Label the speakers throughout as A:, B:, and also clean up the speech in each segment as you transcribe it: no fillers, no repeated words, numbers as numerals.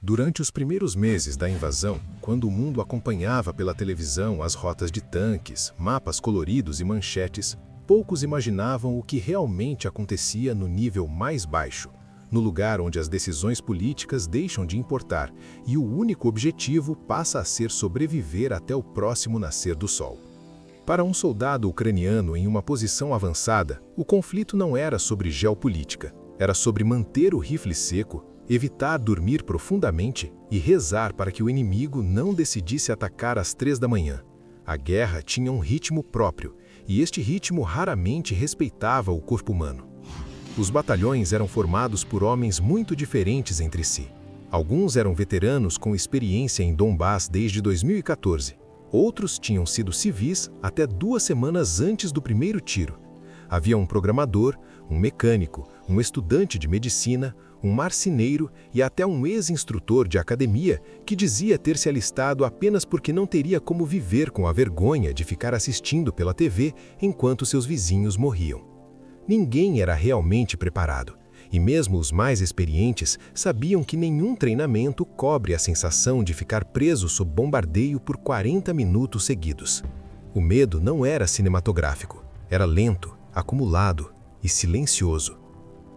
A: Durante os primeiros meses da invasão, quando o mundo acompanhava pela televisão as rotas de tanques, mapas coloridos e manchetes, poucos imaginavam o que realmente acontecia no nível mais baixo, no lugar onde as decisões políticas deixam de importar e o único objetivo passa a ser sobreviver até o próximo nascer do sol. Para um soldado ucraniano em uma posição avançada, o conflito não era sobre geopolítica, era sobre manter o rifle seco, evitar dormir profundamente e rezar para que o inimigo não decidisse atacar às 3 da manhã. A guerra tinha um ritmo próprio, e este ritmo raramente respeitava o corpo humano. Os batalhões eram formados por homens muito diferentes entre si. Alguns eram veteranos com experiência em Donbass desde 2014. Outros tinham sido civis até 2 semanas antes do primeiro tiro. Havia um programador, um mecânico, um estudante de medicina, um marceneiro e até um ex-instrutor de academia que dizia ter se alistado apenas porque não teria como viver com a vergonha de ficar assistindo pela TV enquanto seus vizinhos morriam. Ninguém era realmente preparado, e mesmo os mais experientes sabiam que nenhum treinamento cobre a sensação de ficar preso sob bombardeio por 40 minutos seguidos. O medo não era cinematográfico, era lento, acumulado e silencioso.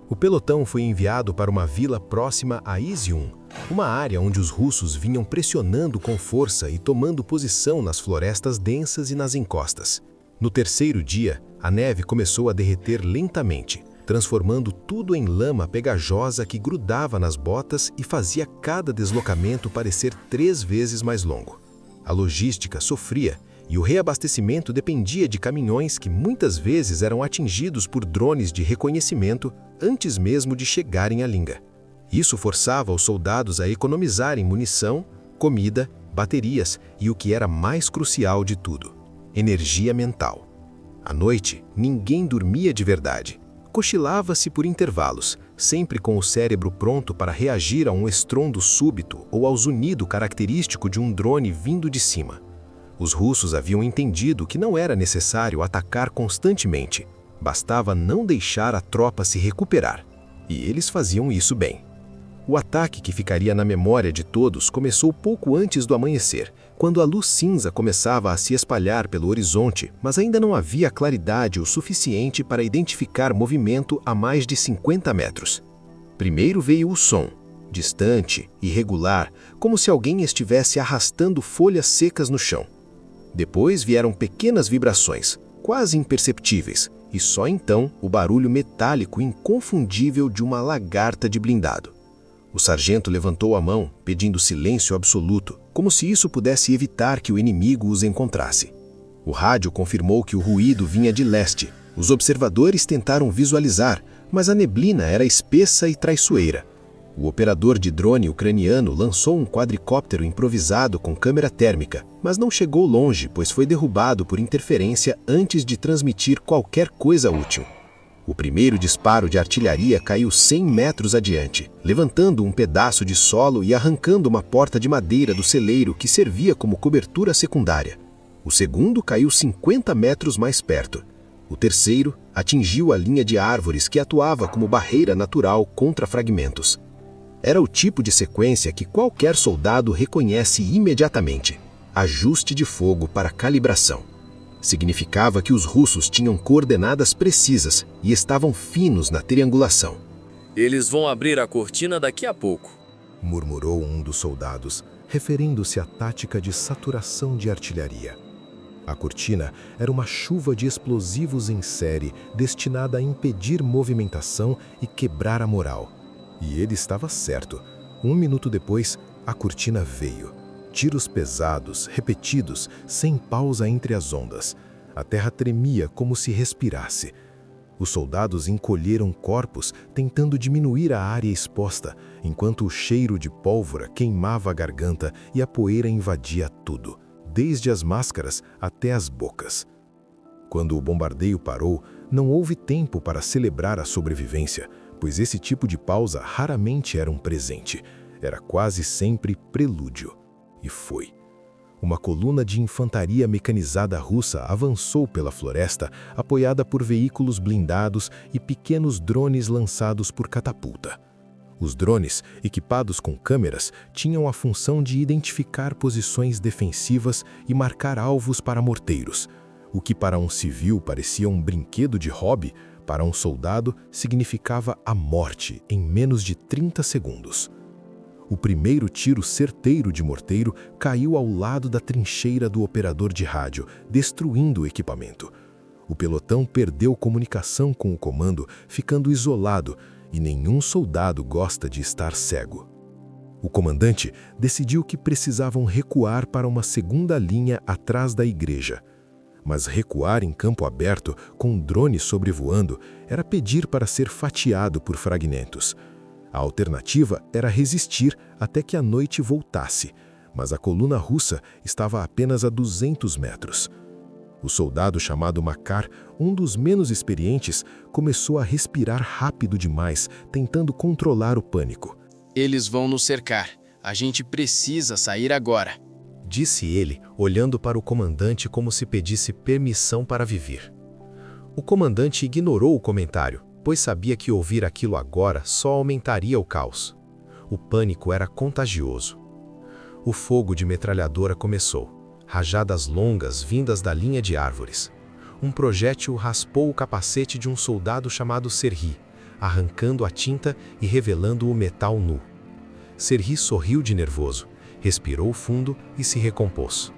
A: O pelotão foi enviado para uma vila próxima a Izium, uma área onde os russos vinham pressionando com força e tomando posição nas florestas densas e nas encostas. No terceiro dia, a neve começou a derreter lentamente, transformando tudo em lama pegajosa que grudava nas botas e fazia cada deslocamento parecer 3 vezes mais longo. A logística sofria e o reabastecimento dependia de caminhões que muitas vezes eram atingidos por drones de reconhecimento antes mesmo de chegarem à linha. Isso forçava os soldados a economizarem munição, comida, baterias e o que era mais crucial de tudo, energia mental. À noite, ninguém dormia de verdade. Cochilava-se por intervalos, sempre com o cérebro pronto para reagir a um estrondo súbito ou ao zunido característico de um drone vindo de cima. Os russos haviam entendido que não era necessário atacar constantemente, bastava não deixar a tropa se recuperar. E eles faziam isso bem. O ataque que ficaria na memória de todos começou pouco antes do amanhecer, quando a luz cinza começava a se espalhar pelo horizonte, mas ainda não havia claridade o suficiente para identificar movimento a mais de 50 metros. Primeiro veio o som, distante, irregular, como se alguém estivesse arrastando folhas secas no chão. Depois vieram pequenas vibrações, quase imperceptíveis, e só então o barulho metálico inconfundível de uma lagarta de blindado. O sargento levantou a mão, pedindo silêncio absoluto, como se isso pudesse evitar que o inimigo os encontrasse. O rádio confirmou que o ruído vinha de leste. Os observadores tentaram visualizar, mas a neblina era espessa e traiçoeira. O operador de drone ucraniano lançou um quadricóptero improvisado com câmera térmica, mas não chegou longe, pois foi derrubado por interferência antes de transmitir qualquer coisa útil. O primeiro disparo de artilharia caiu 100 metros adiante, levantando um pedaço de solo e arrancando uma porta de madeira do celeiro que servia como cobertura secundária. O segundo caiu 50 metros mais perto. O terceiro atingiu a linha de árvores que atuava como barreira natural contra fragmentos. Era o tipo de sequência que qualquer soldado reconhece imediatamente. Ajuste de fogo para calibração. Significava que os russos tinham coordenadas precisas e estavam finos na triangulação.
B: Eles vão abrir a cortina daqui a pouco,
A: murmurou um dos soldados, referindo-se à tática de saturação de artilharia. A cortina era uma chuva de explosivos em série destinada a impedir movimentação e quebrar a moral. E ele estava certo. 1 minuto depois, a cortina veio. Tiros pesados, repetidos, sem pausa entre as ondas. A terra tremia como se respirasse. Os soldados encolheram corpos, tentando diminuir a área exposta, enquanto o cheiro de pólvora queimava a garganta e a poeira invadia tudo, desde as máscaras até as bocas. Quando o bombardeio parou, não houve tempo para celebrar a sobrevivência, pois esse tipo de pausa raramente era um presente, era quase sempre prelúdio. E foi. Uma coluna de infantaria mecanizada russa avançou pela floresta, apoiada por veículos blindados e pequenos drones lançados por catapulta. Os drones, equipados com câmeras, tinham a função de identificar posições defensivas e marcar alvos para morteiros. O que para um civil parecia um brinquedo de hobby, para um soldado significava a morte em menos de 30 segundos. O primeiro tiro certeiro de morteiro caiu ao lado da trincheira do operador de rádio, destruindo o equipamento. O pelotão perdeu comunicação com o comando, ficando isolado, e nenhum soldado gosta de estar cego. O comandante decidiu que precisavam recuar para uma segunda linha atrás da igreja. Mas recuar em campo aberto, com um drone sobrevoando, era pedir para ser fatiado por fragmentos. A alternativa era resistir até que a noite voltasse, mas a coluna russa estava apenas a 200 metros. O soldado chamado Makar, um dos menos experientes, começou a respirar rápido demais, tentando controlar o pânico.
C: Eles vão nos cercar. A gente precisa sair agora,
A: disse ele, olhando para o comandante como se pedisse permissão para viver. O comandante ignorou o comentário, pois sabia que ouvir aquilo agora só aumentaria o caos. O pânico era contagioso. O fogo de metralhadora começou, rajadas longas vindas da linha de árvores. Um projétil raspou o capacete de um soldado chamado Serhi, arrancando a tinta e revelando o metal nu. Serhi sorriu de nervoso, respirou fundo e se recompôs.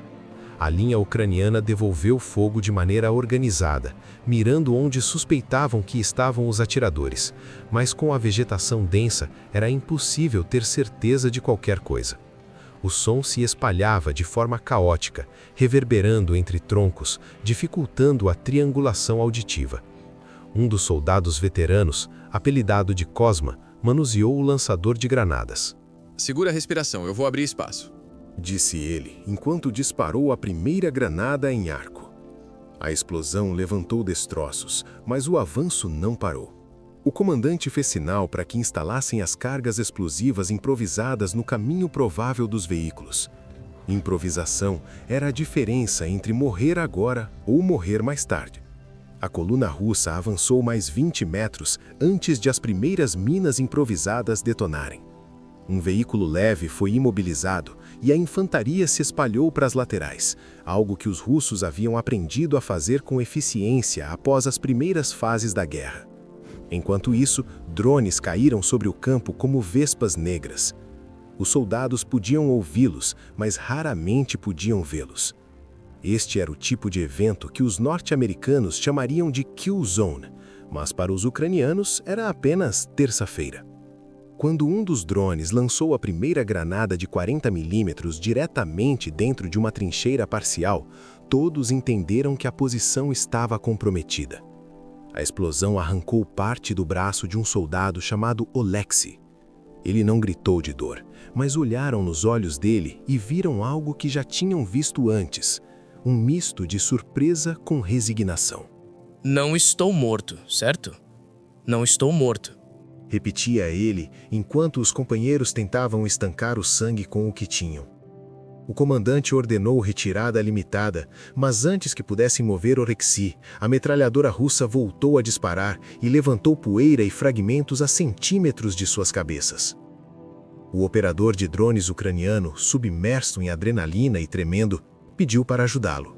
A: A linha ucraniana devolveu o fogo de maneira organizada, mirando onde suspeitavam que estavam os atiradores, mas com a vegetação densa era impossível ter certeza de qualquer coisa. O som se espalhava de forma caótica, reverberando entre troncos, dificultando a triangulação auditiva. Um dos soldados veteranos, apelidado de Cosma, manuseou o lançador de granadas.
D: Segura a respiração, eu vou abrir espaço,
A: disse ele, enquanto disparou a primeira granada em arco. A explosão levantou destroços, mas o avanço não parou. O comandante fez sinal para que instalassem as cargas explosivas improvisadas no caminho provável dos veículos. Improvisação era a diferença entre morrer agora ou morrer mais tarde. A coluna russa avançou mais 20 metros antes de as primeiras minas improvisadas detonarem. Um veículo leve foi imobilizado e a infantaria se espalhou para as laterais, algo que os russos haviam aprendido a fazer com eficiência após as primeiras fases da guerra. Enquanto isso, drones caíram sobre o campo como vespas negras. Os soldados podiam ouvi-los, mas raramente podiam vê-los. Este era o tipo de evento que os norte-americanos chamariam de kill zone, mas para os ucranianos era apenas terça-feira. Quando um dos drones lançou a primeira granada de 40 milímetros diretamente dentro de uma trincheira parcial, todos entenderam que a posição estava comprometida. A explosão arrancou parte do braço de um soldado chamado Oleksiy. Ele não gritou de dor, mas olharam nos olhos dele e viram algo que já tinham visto antes, um misto de surpresa com resignação.
E: Não estou morto, certo? Não estou morto.
A: Repetia ele, enquanto os companheiros tentavam estancar o sangue com o que tinham. O comandante ordenou retirada limitada, mas antes que pudessem mover Oleksiy, a metralhadora russa voltou a disparar e levantou poeira e fragmentos a centímetros de suas cabeças. O operador de drones ucraniano, submerso em adrenalina e tremendo, pediu para ajudá-lo.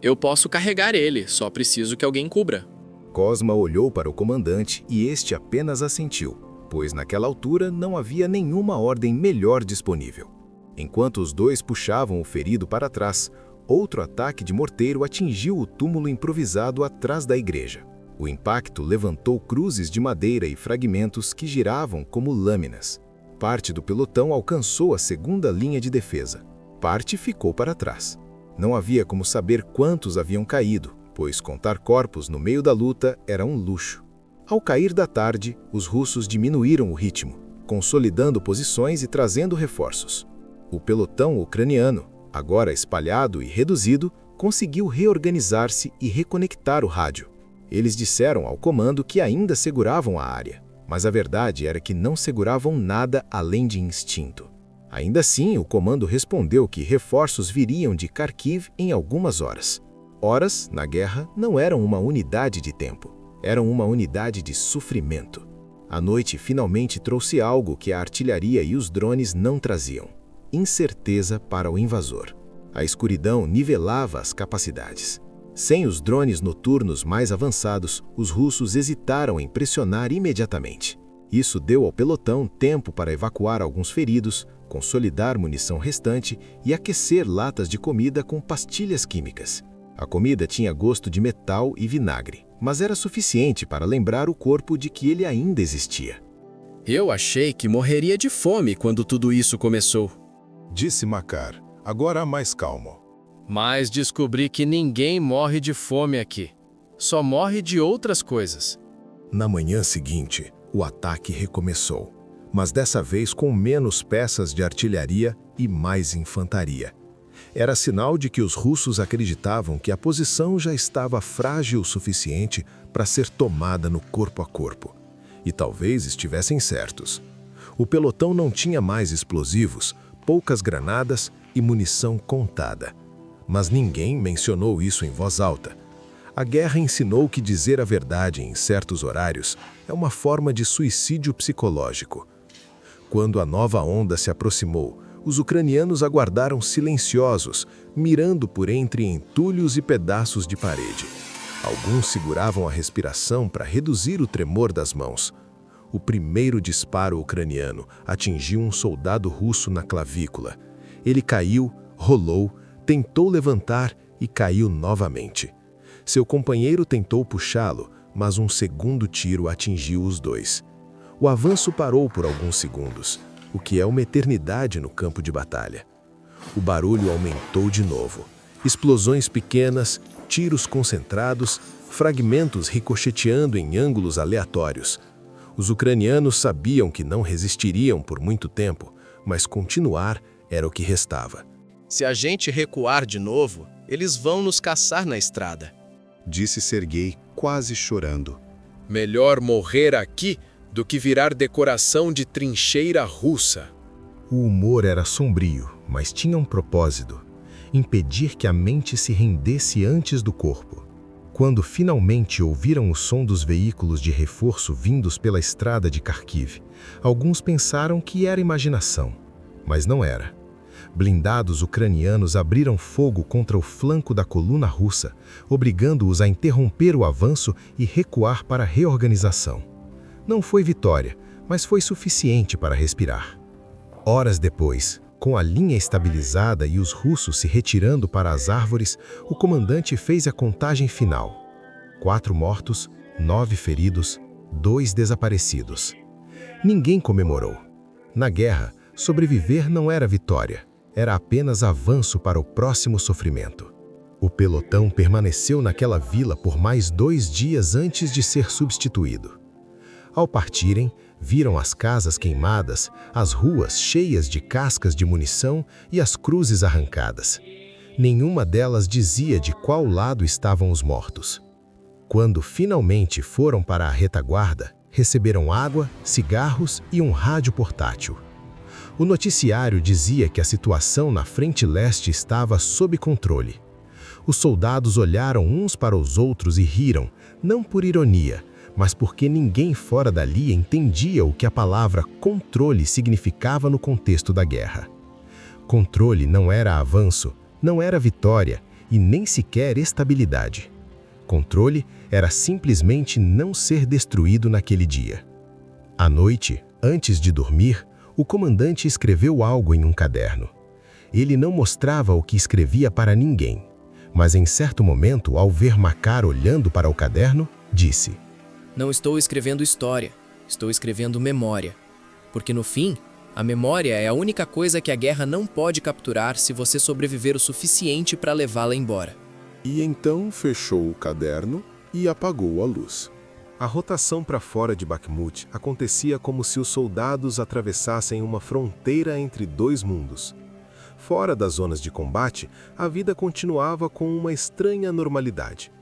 C: Eu posso carregar ele, só preciso que alguém cubra.
A: Cosma olhou para o comandante e este apenas assentiu, pois naquela altura não havia nenhuma ordem melhor disponível. Enquanto os dois puxavam o ferido para trás, outro ataque de morteiro atingiu o túmulo improvisado atrás da igreja. O impacto levantou cruzes de madeira e fragmentos que giravam como lâminas. Parte do pelotão alcançou a segunda linha de defesa. Parte ficou para trás. Não havia como saber quantos haviam caído, pois contar corpos no meio da luta era um luxo. Ao cair da tarde, os russos diminuíram o ritmo, consolidando posições e trazendo reforços. O pelotão ucraniano, agora espalhado e reduzido, conseguiu reorganizar-se e reconectar o rádio. Eles disseram ao comando que ainda seguravam a área, mas a verdade era que não seguravam nada além de instinto. Ainda assim, o comando respondeu que reforços viriam de Kharkiv em algumas horas. Horas, na guerra, não eram uma unidade de tempo, eram uma unidade de sofrimento. A noite finalmente trouxe algo que a artilharia e os drones não traziam: incerteza para o invasor. A escuridão nivelava as capacidades. Sem os drones noturnos mais avançados, os russos hesitaram em pressionar imediatamente. Isso deu ao pelotão tempo para evacuar alguns feridos, consolidar munição restante e aquecer latas de comida com pastilhas químicas. A comida tinha gosto de metal e vinagre, mas era suficiente para lembrar o corpo de que ele ainda existia.
C: Eu achei que morreria de fome quando tudo isso começou.
A: Disse Makar, agora mais calmo.
C: Mas descobri que ninguém morre de fome aqui. Só morre de outras coisas.
A: Na manhã seguinte, o ataque recomeçou, mas dessa vez com menos peças de artilharia e mais infantaria. Era sinal de que os russos acreditavam que a posição já estava frágil o suficiente para ser tomada no corpo a corpo. E talvez estivessem certos. O pelotão não tinha mais explosivos, poucas granadas e munição contada. Mas ninguém mencionou isso em voz alta. A guerra ensinou que dizer a verdade em certos horários é uma forma de suicídio psicológico. Quando a nova onda se aproximou, os ucranianos aguardaram silenciosos, mirando por entre entulhos e pedaços de parede. Alguns seguravam a respiração para reduzir o tremor das mãos. O primeiro disparo ucraniano atingiu um soldado russo na clavícula. Ele caiu, rolou, tentou levantar e caiu novamente. Seu companheiro tentou puxá-lo, mas um segundo tiro atingiu os dois. O avanço parou por alguns segundos, o que é uma eternidade no campo de batalha. O barulho aumentou de novo. Explosões pequenas, tiros concentrados, fragmentos ricocheteando em ângulos aleatórios. Os ucranianos sabiam que não resistiriam por muito tempo, mas continuar era o que restava.
C: Se a gente recuar de novo, eles vão nos caçar na estrada.
A: Disse Sergei, quase chorando.
D: Melhor morrer aqui do que virar decoração de trincheira russa.
A: O humor era sombrio, mas tinha um propósito: impedir que a mente se rendesse antes do corpo. Quando finalmente ouviram o som dos veículos de reforço vindos pela estrada de Kharkiv, alguns pensaram que era imaginação, mas não era. Blindados ucranianos abriram fogo contra o flanco da coluna russa, obrigando-os a interromper o avanço e recuar para a reorganização. Não foi vitória, mas foi suficiente para respirar. Horas depois, com a linha estabilizada e os russos se retirando para as árvores, o comandante fez a contagem final. 4 mortos, 9 feridos, 2 desaparecidos. Ninguém comemorou. Na guerra, sobreviver não era vitória, era apenas avanço para o próximo sofrimento. O pelotão permaneceu naquela vila por mais 2 dias antes de ser substituído. Ao partirem, viram as casas queimadas, as ruas cheias de cascas de munição e as cruzes arrancadas. Nenhuma delas dizia de qual lado estavam os mortos. Quando finalmente foram para a retaguarda, receberam água, cigarros e um rádio portátil. O noticiário dizia que a situação na frente leste estava sob controle. Os soldados olharam uns para os outros e riram, não por ironia, mas porque ninguém fora dali entendia o que a palavra controle significava no contexto da guerra. Controle não era avanço, não era vitória e nem sequer estabilidade. Controle era simplesmente não ser destruído naquele dia. À noite, antes de dormir, o comandante escreveu algo em um caderno. Ele não mostrava o que escrevia para ninguém, mas em certo momento, ao ver Makar olhando para o caderno, disse:
E: Não estou escrevendo história, estou escrevendo memória. Porque no fim, a memória é a única coisa que a guerra não pode capturar se você sobreviver o suficiente para levá-la embora.
A: E então fechou o caderno e apagou a luz. A rotação para fora de Bakhmut acontecia como se os soldados atravessassem uma fronteira entre 2 mundos. Fora das zonas de combate, a vida continuava com uma estranha normalidade.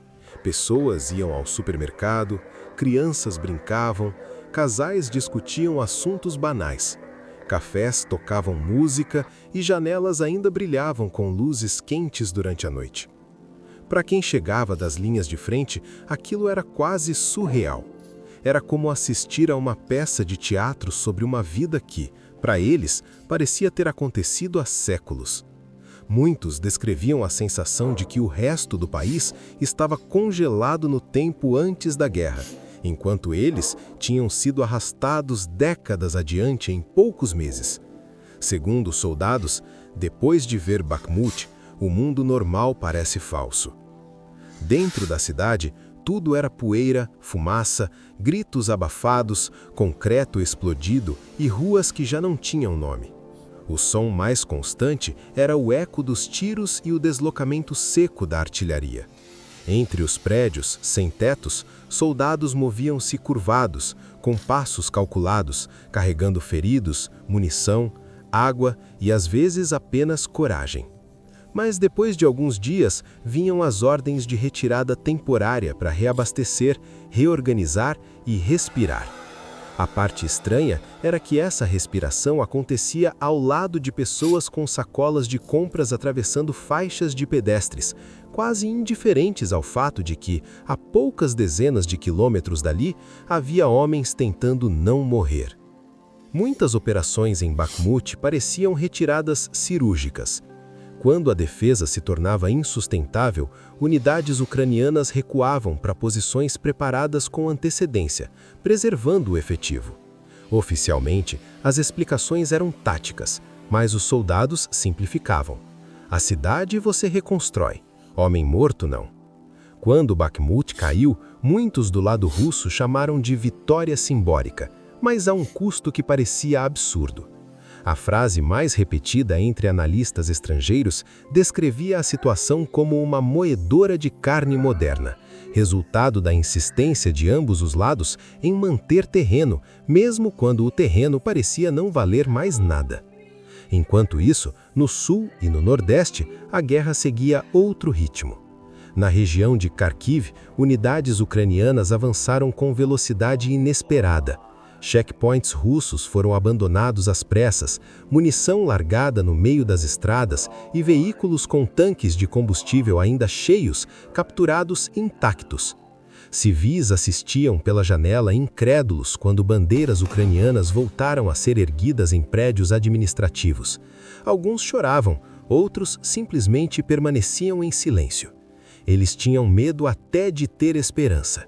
A: Pessoas iam ao supermercado, crianças brincavam, casais discutiam assuntos banais. Cafés tocavam música e janelas ainda brilhavam com luzes quentes durante a noite. Para quem chegava das linhas de frente, aquilo era quase surreal. Era como assistir a uma peça de teatro sobre uma vida que, para eles, parecia ter acontecido há séculos. Muitos descreviam a sensação de que o resto do país estava congelado no tempo antes da guerra, enquanto eles tinham sido arrastados décadas adiante em poucos meses. Segundo os soldados, depois de ver Bakhmut, o mundo normal parece falso. Dentro da cidade, tudo era poeira, fumaça, gritos abafados, concreto explodido e ruas que já não tinham nome. O som mais constante era o eco dos tiros e o deslocamento seco da artilharia. Entre os prédios, sem tetos, soldados moviam-se curvados, com passos calculados, carregando feridos, munição, água e às vezes apenas coragem. Mas depois de alguns dias, vinham as ordens de retirada temporária para reabastecer, reorganizar e respirar. A parte estranha era que essa respiração acontecia ao lado de pessoas com sacolas de compras atravessando faixas de pedestres, quase indiferentes ao fato de que, a poucas dezenas de quilômetros dali, havia homens tentando não morrer. Muitas operações em Bakhmut pareciam retiradas cirúrgicas. Quando a defesa se tornava insustentável, unidades ucranianas recuavam para posições preparadas com antecedência, preservando o efetivo. Oficialmente, as explicações eram táticas, mas os soldados simplificavam. A cidade você reconstrói, homem morto não. Quando Bakhmut caiu, muitos do lado russo chamaram de vitória simbólica, mas a um custo que parecia absurdo. A frase mais repetida entre analistas estrangeiros descrevia a situação como uma moedora de carne moderna, resultado da insistência de ambos os lados em manter terreno, mesmo quando o terreno parecia não valer mais nada. Enquanto isso, no sul e no nordeste, a guerra seguia outro ritmo. Na região de Kharkiv, unidades ucranianas avançaram com velocidade inesperada. Checkpoints russos foram abandonados às pressas, munição largada no meio das estradas e veículos com tanques de combustível ainda cheios, capturados intactos. Civis assistiam pela janela incrédulos quando bandeiras ucranianas voltaram a ser erguidas em prédios administrativos. Alguns choravam, outros simplesmente permaneciam em silêncio. Eles tinham medo até de ter esperança.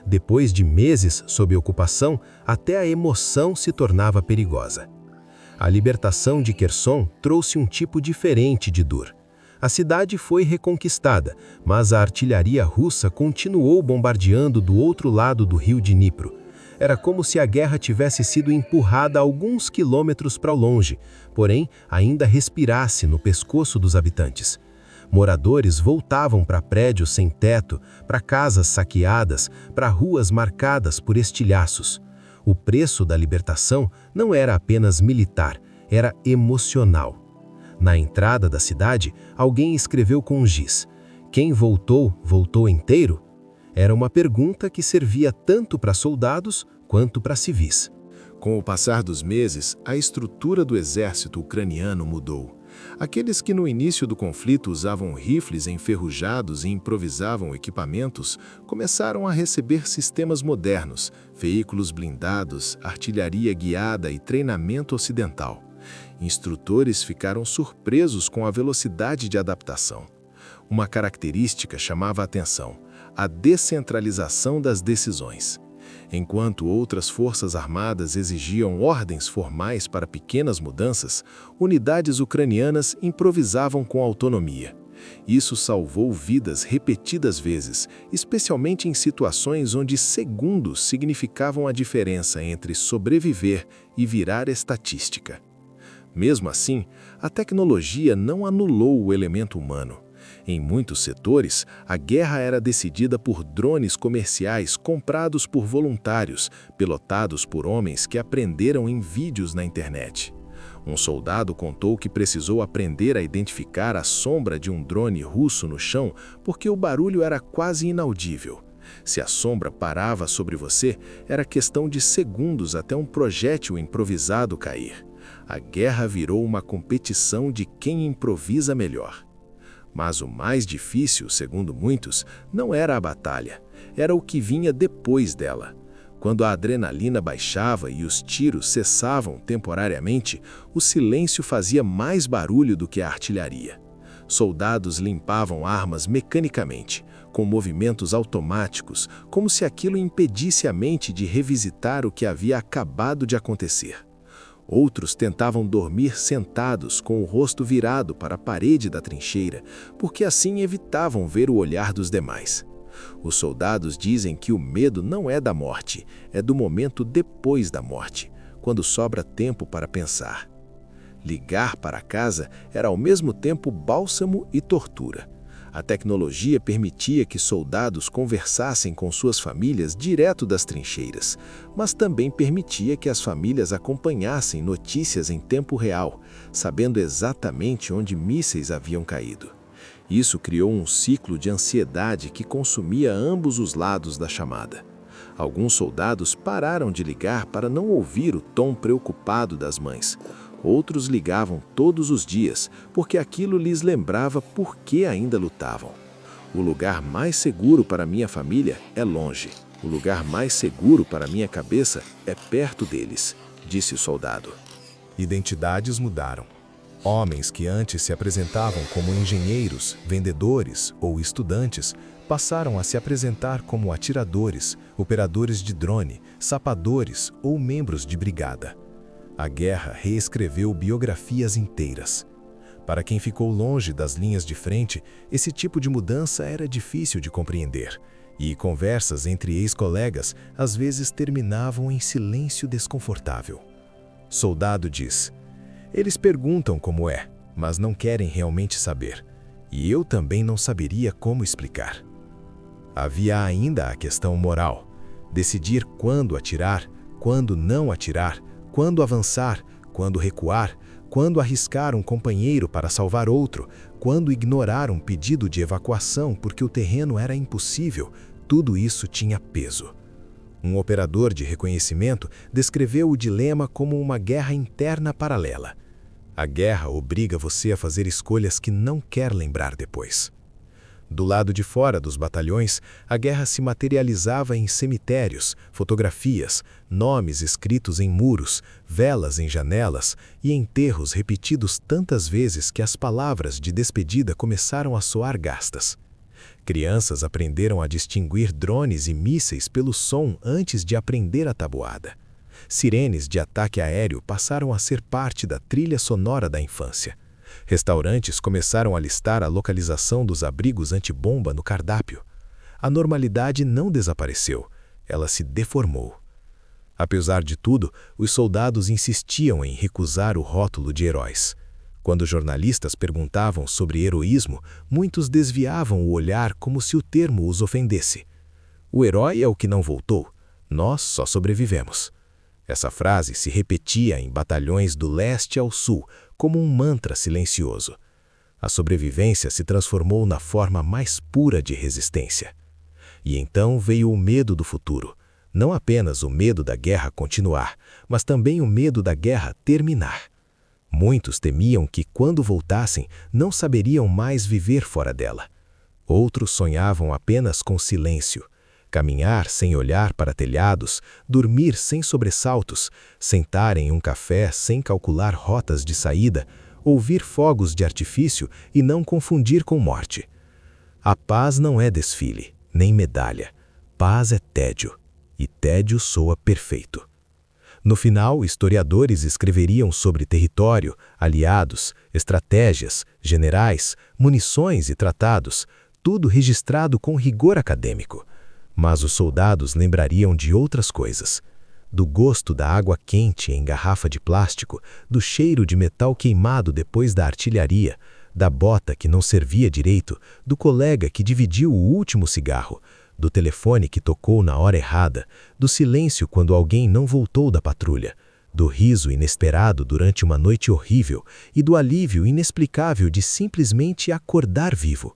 A: Depois de meses sob ocupação, até a emoção se tornava perigosa. A libertação de Kherson trouxe um tipo diferente de dor. A cidade foi reconquistada, mas a artilharia russa continuou bombardeando do outro lado do rio Dnipro. Era como se a guerra tivesse sido empurrada alguns quilômetros para longe, porém ainda respirasse no pescoço dos habitantes. Moradores voltavam para prédios sem teto, para casas saqueadas, para ruas marcadas por estilhaços. O preço da libertação não era apenas militar, era emocional. Na entrada da cidade, alguém escreveu com giz: "Quem voltou, voltou inteiro?" Era uma pergunta que servia tanto para soldados quanto para civis. Com o passar dos meses, a estrutura do exército ucraniano mudou. Aqueles que no início do conflito usavam rifles enferrujados e improvisavam equipamentos, começaram a receber sistemas modernos, veículos blindados, artilharia guiada e treinamento ocidental. Instrutores ficaram surpresos com a velocidade de adaptação. Uma característica chamava a atenção: a descentralização das decisões. Enquanto outras forças armadas exigiam ordens formais para pequenas mudanças, unidades ucranianas improvisavam com autonomia. Isso salvou vidas repetidas vezes, especialmente em situações onde segundos significavam a diferença entre sobreviver e virar estatística. Mesmo assim, a tecnologia não anulou o elemento humano. Em muitos setores, a guerra era decidida por drones comerciais comprados por voluntários, pilotados por homens que aprenderam em vídeos na internet. Um soldado contou que precisou aprender a identificar a sombra de um drone russo no chão porque o barulho era quase inaudível. Se a sombra parava sobre você, era questão de segundos até um projétil improvisado cair. A guerra virou uma competição de quem improvisa melhor. Mas o mais difícil, segundo muitos, não era a batalha, era o que vinha depois dela. Quando a adrenalina baixava e os tiros cessavam temporariamente, o silêncio fazia mais barulho do que a artilharia. Soldados limpavam armas mecanicamente, com movimentos automáticos, como se aquilo impedisse a mente de revisitar o que havia acabado de acontecer. Outros tentavam dormir sentados com o rosto virado para a parede da trincheira, porque assim evitavam ver o olhar dos demais. Os soldados dizem que o medo não é da morte, é do momento depois da morte, quando sobra tempo para pensar. Ligar para casa era ao mesmo tempo bálsamo e tortura. A tecnologia permitia que soldados conversassem com suas famílias direto das trincheiras, mas também permitia que as famílias acompanhassem notícias em tempo real, sabendo exatamente onde mísseis haviam caído. Isso criou um ciclo de ansiedade que consumia ambos os lados da chamada. Alguns soldados pararam de ligar para não ouvir o tom preocupado das mães. Outros ligavam todos os dias, porque aquilo lhes lembrava por que ainda lutavam. O lugar mais seguro para minha família é longe. O lugar mais seguro para minha cabeça é perto deles, disse o soldado.
F: Identidades mudaram. Homens que antes se apresentavam como engenheiros, vendedores ou estudantes passaram a se apresentar como atiradores, operadores de drone, sapadores ou membros de brigada. A guerra reescreveu biografias inteiras. Para quem ficou longe das linhas de frente, esse tipo de mudança era difícil de compreender, e conversas entre ex-colegas às vezes terminavam em silêncio desconfortável. Soldado diz: "Eles perguntam como é, mas não querem realmente saber, e eu também não saberia como explicar." Havia ainda a questão moral: decidir quando atirar, quando não atirar, quando avançar, quando recuar, quando arriscar um companheiro para salvar outro, quando ignorar um pedido de evacuação porque o terreno era impossível, tudo isso tinha peso. Um operador de reconhecimento descreveu o dilema como uma guerra interna paralela. A guerra obriga você a fazer escolhas que não quer lembrar depois. Do lado de fora dos batalhões, a guerra se materializava em cemitérios, fotografias, nomes escritos em muros, velas em janelas e enterros repetidos tantas vezes que as palavras de despedida começaram a soar gastas. Crianças aprenderam a distinguir drones e mísseis pelo som antes de aprender a tabuada. Sirenes de ataque aéreo passaram a ser parte da trilha sonora da infância. Restaurantes começaram a listar a localização dos abrigos antibomba no cardápio. A normalidade não desapareceu, ela se deformou. Apesar de tudo, os soldados insistiam em recusar o rótulo de heróis. Quando jornalistas perguntavam sobre heroísmo, muitos desviavam o olhar como se o termo os ofendesse. O herói é o que não voltou, nós só sobrevivemos. Essa frase se repetia em batalhões do leste ao sul, como um mantra silencioso. A sobrevivência se transformou na forma mais pura de resistência. E então veio o medo do futuro. Não apenas o medo da guerra continuar, mas também o medo da guerra terminar. Muitos temiam que, quando voltassem, não saberiam mais viver fora dela. Outros sonhavam apenas com silêncio. Caminhar sem olhar para telhados, dormir sem sobressaltos, sentar em um café sem calcular rotas de saída, ouvir fogos de artifício e não confundir com morte. A paz não é desfile, nem medalha. Paz é tédio, e tédio soa perfeito. No final, historiadores escreveriam sobre território, aliados, estratégias, generais, munições e tratados, tudo registrado com rigor acadêmico. Mas os soldados lembrariam de outras coisas. Do gosto da água quente em garrafa de plástico, do cheiro de metal queimado depois da artilharia, da bota que não servia direito, do colega que dividiu o último cigarro, do telefone que tocou na hora errada, do silêncio quando alguém não voltou da patrulha, do riso inesperado durante uma noite horrível e do alívio inexplicável de simplesmente acordar vivo.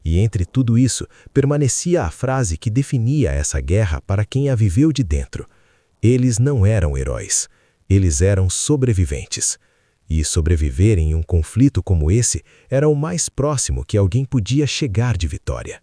F: E entre tudo isso, permanecia a frase que definia essa guerra para quem a viveu de dentro. Eles não eram heróis, eles eram sobreviventes. E sobreviver em um conflito como esse era o mais próximo que alguém podia chegar de vitória.